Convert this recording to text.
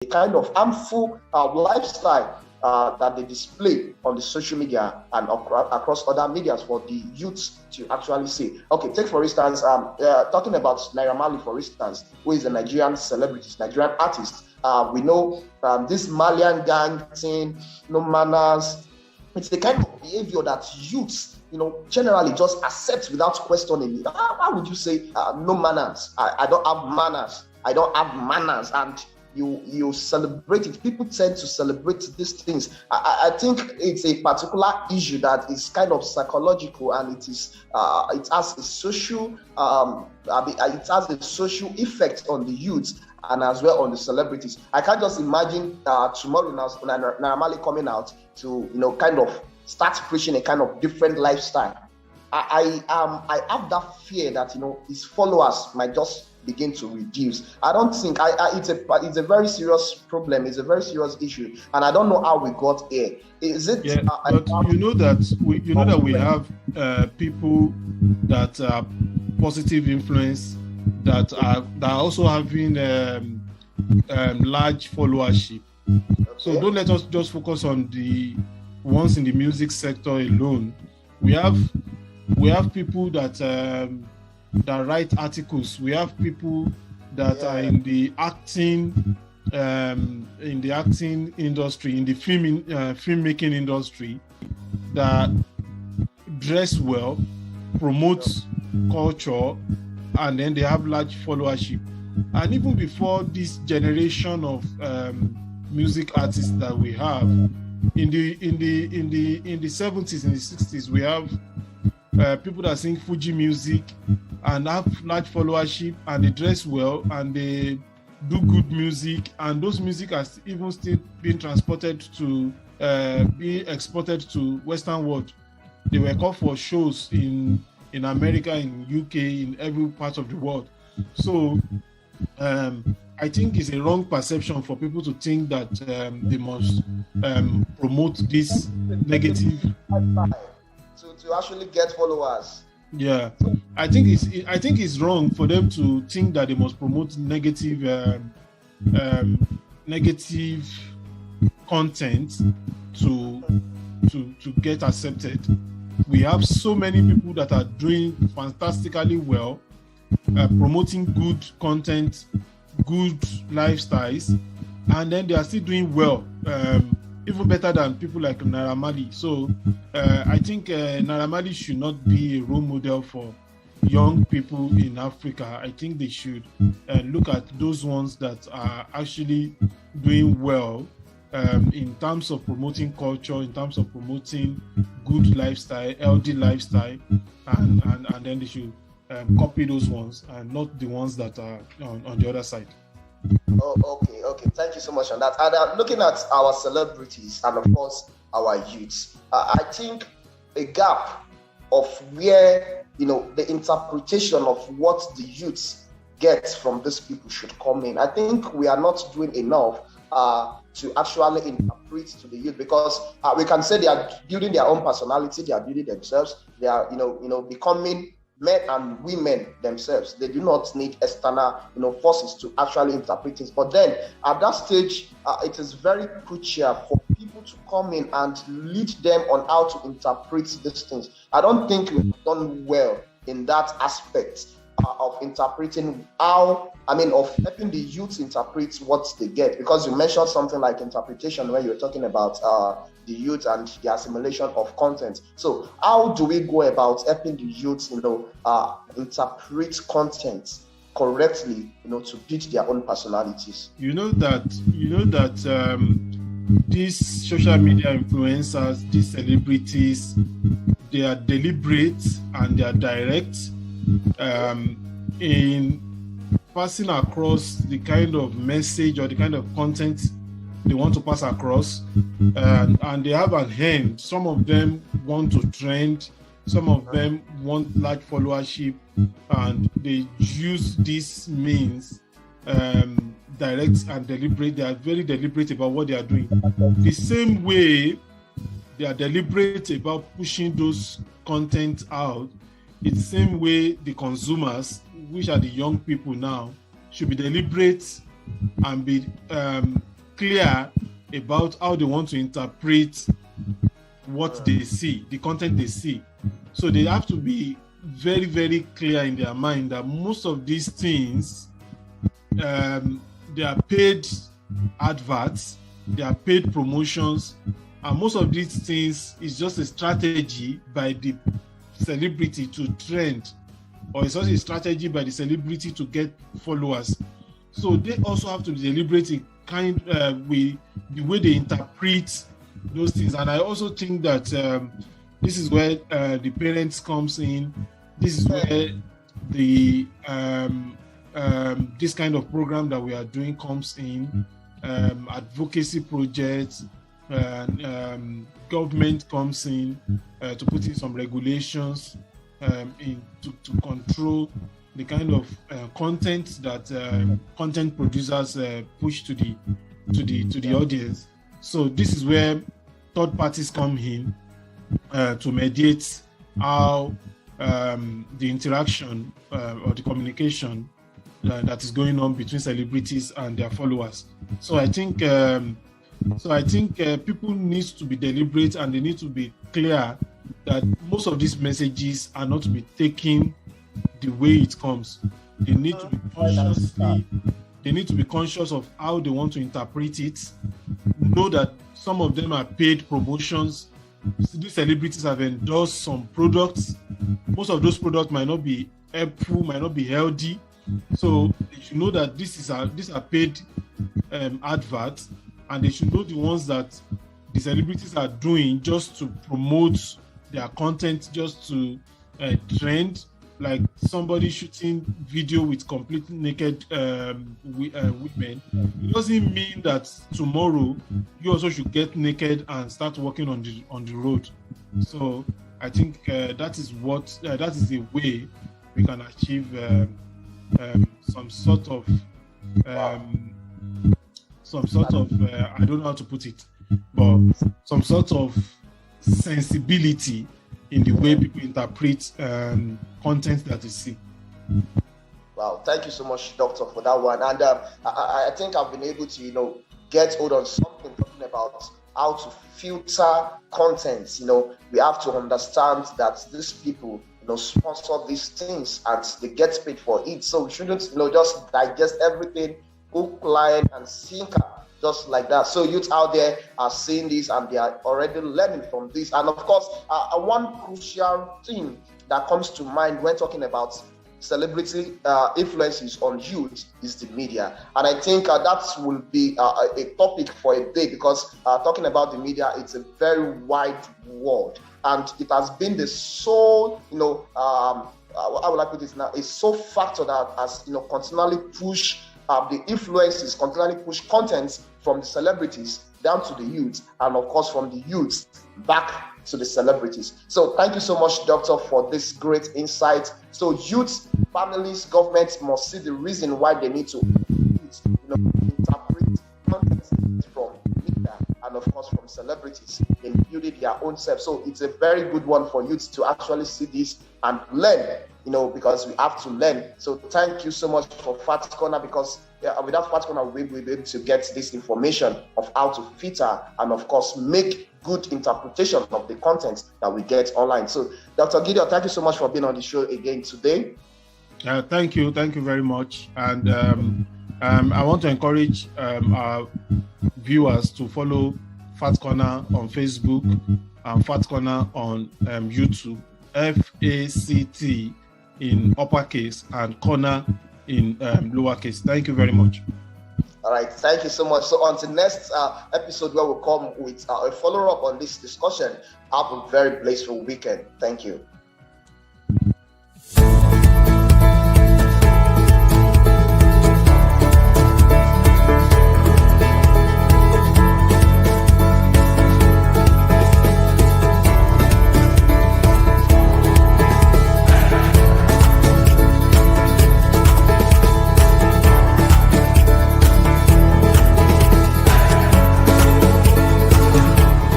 the kind of harmful lifestyle that they display on the social media and across other medias for the youth to actually see. Okay, take for instance, talking about Naira Marley, for instance, who is a Nigerian celebrity, Nigerian artist. We know this Malian gang thing, no manners. It's the kind of behavior that youths, generally just accept without questioning. Why would you say no manners? I don't have manners. I don't have manners, and you celebrate it. People tend to celebrate these things. I think it's a particular issue that is kind of psychological, and it has a social effect on the youth and as well on the celebrities. I can't just imagine tomorrow now Naira Marley coming out to kind of start preaching a kind of different lifestyle. I have that fear that his followers might just begin to reduce. I don't think it's a very serious problem. It's a very serious issue, and I don't know how we got here. Is it? Yeah, but that we have people that are positive influence that are also having large followership. Okay. So don't let us just focus on the ones in the music sector alone. We have people that write articles. We have people that are in the acting industry, in the filmmaking industry, that dress well, promote culture, and then they have large followership. And even before this generation of music artists that we have, in the 70s, in the 60s, we have people that sing Fuji music and have large followership, and they dress well and they do good music, and those music has even still been transported to be exported to Western world. They were called for shows in America, in UK, in every part of the world. So I think it's a wrong perception for people to think that they must promote this negative to actually get followers. Yeah, I think it's wrong for them to think that they must promote negative content to get accepted. We have so many people that are doing fantastically well, promoting good content, good lifestyles, and then they are still doing well, even better than people like Naira Marley. So I think Naira Marley should not be a role model for young people in Africa. I think they should look at those ones that are actually doing well in terms of promoting culture, in terms of promoting good lifestyle, healthy lifestyle, and then they should copy those ones and not the ones that are on the other side. Oh, okay. Thank you so much on that. And looking at our celebrities and of course our youths, I think a gap of where the interpretation of what the youths get from these people should come in. I think we are not doing enough to actually interpret to the youth, because we can say they are building their own personality, they are building themselves, they are becoming men and women themselves. They do not need external forces to actually interpret things. But then at that stage, it is very crucial for people to come in and lead them on how to interpret these things. I don't think we've done well in that aspect of interpreting of helping the youth interpret what they get, because you mentioned something like interpretation when you were talking about the youth and the assimilation of content. So how do we go about helping the youth interpret content correctly to build their own personalities? These social media influencers, these celebrities, they are deliberate and they are direct in passing across the kind of message or the kind of content they want to pass across, and they have an end. Some of them want to trend, some of them want large followership, and they use these means direct and deliberate. They are very deliberate about what they are doing. The same way they are deliberate about pushing those content out, it's the same way the consumers, which are the young people now, should be deliberate and be clear about how they want to interpret what they see, the content they see. So they have to be very, very clear in their mind that most of these things, they are paid adverts, they are paid promotions, and most of these things is just a strategy by the celebrity to trend, or it's also a strategy by the celebrity to get followers. So they also have to be deliberate in with the way they interpret those things. And I also think that this is where the parents comes in. This is where the this kind of program that we are doing comes in. Advocacy projects, government comes in to put in some regulations to control the kind of content that content producers push to the audience. So this is where third parties come in to mediate how the interaction or the communication that is going on between celebrities and their followers. So I think people need to be deliberate, and they need to be clear that most of these messages are not to be taken the way it comes. They need to be conscious of how they want to interpret it. Know that some of them are paid promotions. These celebrities have endorsed some products. Most of those products might not be helpful, might not be healthy. So they should know that these are paid adverts, and they should know the ones that the celebrities are doing just to promote their content, just to trend. Like somebody shooting video with completely naked women, it doesn't mean that tomorrow you also should get naked and start walking on the road. So I think that is the way we can achieve some sort of I don't know how to put it, but some sort of sensibility in the way people interpret content that they see. Wow, thank you so much, Doctor, for that one. And I think I've been able to, get hold on something talking about how to filter content. We have to understand that these people, sponsor these things and they get paid for it. So we shouldn't, just digest everything, hook, line, and sinker. Just like that. So youth out there are seeing this and they are already learning from this. And of course, one crucial thing that comes to mind when talking about celebrity influences on youth is the media. And I think that will be a topic for a day, because talking about the media, it's a very wide world. And it has been the sole, how would I put this now, a sole factor that has, continually pushed the influences, continually push content from the celebrities down to the youth, and of course from the youth back to the celebrities. So thank you so much, Doctor, for this great insight. So youth, families, governments must see the reason why they need to interpret content from media and of course from celebrities in building their own self. So it's a very good one for youth to actually see this and learn, because we have to learn. So thank you so much for FACTcorner, because without FACTcorner, we'll be able to get this information of how to filter and of course make good interpretation of the content that we get online. So Dr. Gideon, thank you so much for being on the show again today. Thank you very much. And I want to encourage our viewers to follow FACTcorner on Facebook and FACTcorner on YouTube. FACT in uppercase and corner in lowercase. Thank you very much. All right, thank you so much. So until next episode, where we'll come with a follow-up on this discussion, have a very blissful weekend. Thank you.